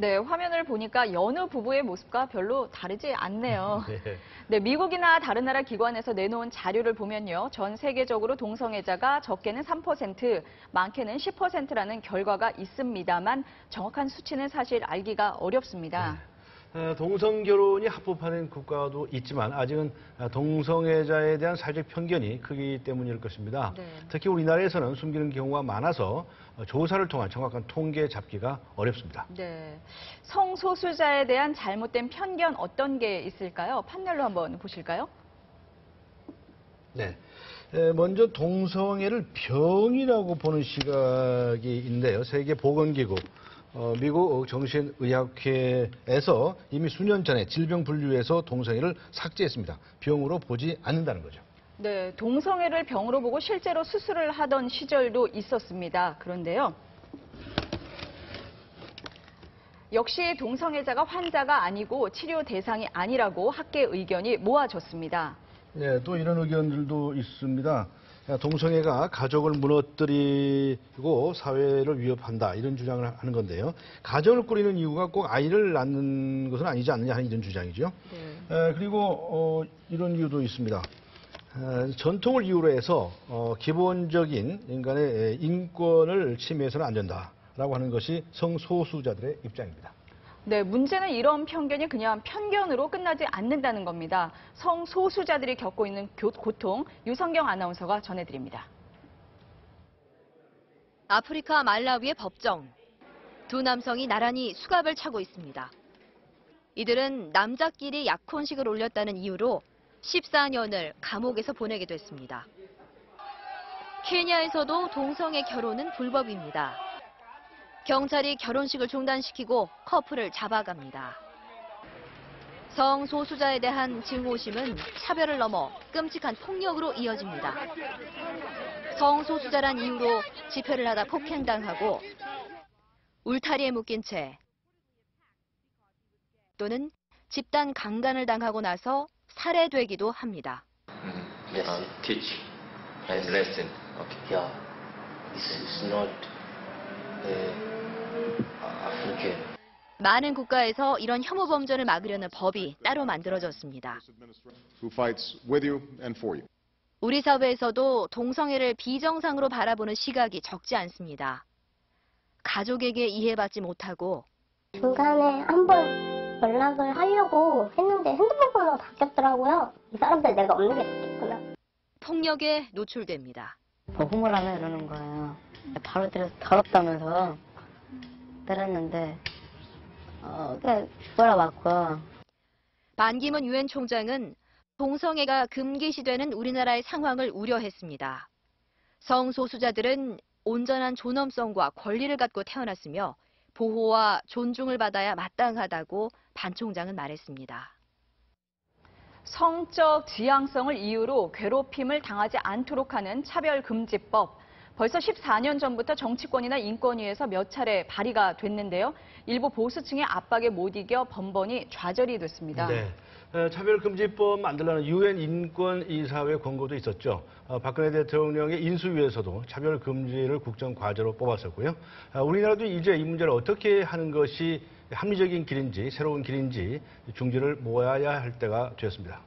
네, 화면을 보니까 여느 부부의 모습과 별로 다르지 않네요. 네. 네, 미국이나 다른 나라 기관에서 내놓은 자료를 보면요. 전 세계적으로 동성애자가 적게는 3%, 많게는 10%라는 결과가 있습니다만 정확한 수치는 사실 알기가 어렵습니다. 동성 결혼이 합법화된 국가도 있지만 아직은 동성애자에 대한 사회적 편견이 크기 때문일 것입니다. 네. 특히 우리나라에서는 숨기는 경우가 많아서 조사를 통한 정확한 통계 잡기가 어렵습니다. 네, 성소수자에 대한 잘못된 편견 어떤 게 있을까요? 판넬로 한번 보실까요? 네. 먼저 동성애를 병이라고 보는 시각이 있는데요. 세계보건기구, 미국 정신의학회에서 이미 수년 전에 질병 분류에서 동성애를 삭제했습니다. 병으로 보지 않는다는 거죠. 네, 동성애를 병으로 보고 실제로 수술을 하던 시절도 있었습니다. 그런데요. 역시 동성애자가 환자가 아니고 치료 대상이 아니라고 학계 의견이 모아졌습니다. 네, 또 이런 의견들도 있습니다. 동성애가 가족을 무너뜨리고 사회를 위협한다 이런 주장을 하는 건데요. 가정을 꾸리는 이유가 꼭 아이를 낳는 것은 아니지 않느냐 하는 이런 주장이죠. 네. 그리고 이런 이유도 있습니다. 전통을 이유로 해서 기본적인 인간의 인권을 침해해서는 안 된다라고 하는 것이 성소수자들의 입장입니다. 네, 문제는 이런 편견이 그냥 편견으로 끝나지 않는다는 겁니다. 성소수자들이 겪고 있는 고통, 유성경 아나운서가 전해드립니다. 아프리카 말라위의 법정. 두 남성이 나란히 수갑을 차고 있습니다. 이들은 남자끼리 약혼식을 올렸다는 이유로 14년을 감옥에서 보내게 됐습니다. 케냐에서도 동성애 결혼은 불법입니다. 경찰이 결혼식을 중단시키고 커플을 잡아갑니다. 성소수자에 대한 증오심은 차별을 넘어 끔찍한 폭력으로 이어집니다. 성소수자란 이유로 집회를 하다 폭행당하고 울타리에 묶인 채 또는 집단 강간을 당하고 나서 살해되기도 합니다. Yes, teach and lesson. Okay. Yeah, this is not African. 많은 국가에서 이런 혐오 범죄를 막으려는 법이 따로 만들어졌습니다. Who fights with you and for you. 우리 사회에서도 동성애를 비정상으로 바라보는 시각이 적지 않습니다. 가족에게 이해받지 못하고 중간에 한번 연락을 하려고 했는데 핸드폰 번호가 바뀌었더라고요. 이 사람들 내가 없는 게 바뀌었구나. 폭력에 노출됩니다. 호모라며 이러는 거예요. 바로 때려서 더럽다면서 때렸는데 그냥 돌아왔고. 반기문 유엔 총장은 동성애가 금기시되는 우리나라의 상황을 우려했습니다. 성소수자들은 온전한 존엄성과 권리를 갖고 태어났으며 보호와 존중을 받아야 마땅하다고 반 총장은 말했습니다. 성적 지향성을 이유로 괴롭힘을 당하지 않도록 하는 차별금지법. 벌써 14년 전부터 정치권이나 인권위에서 몇 차례 발의가 됐는데요. 일부 보수층의 압박에 못 이겨 번번이 좌절이 됐습니다. 네. 차별금지법 만들라는 유엔 인권이사회 권고도 있었죠. 박근혜 대통령의 인수위에서도 차별금지를 국정과제로 뽑았었고요. 우리나라도 이제 이 문제를 어떻게 하는 것이 합리적인 길인지 새로운 길인지 중지를 모아야 할 때가 되었습니다.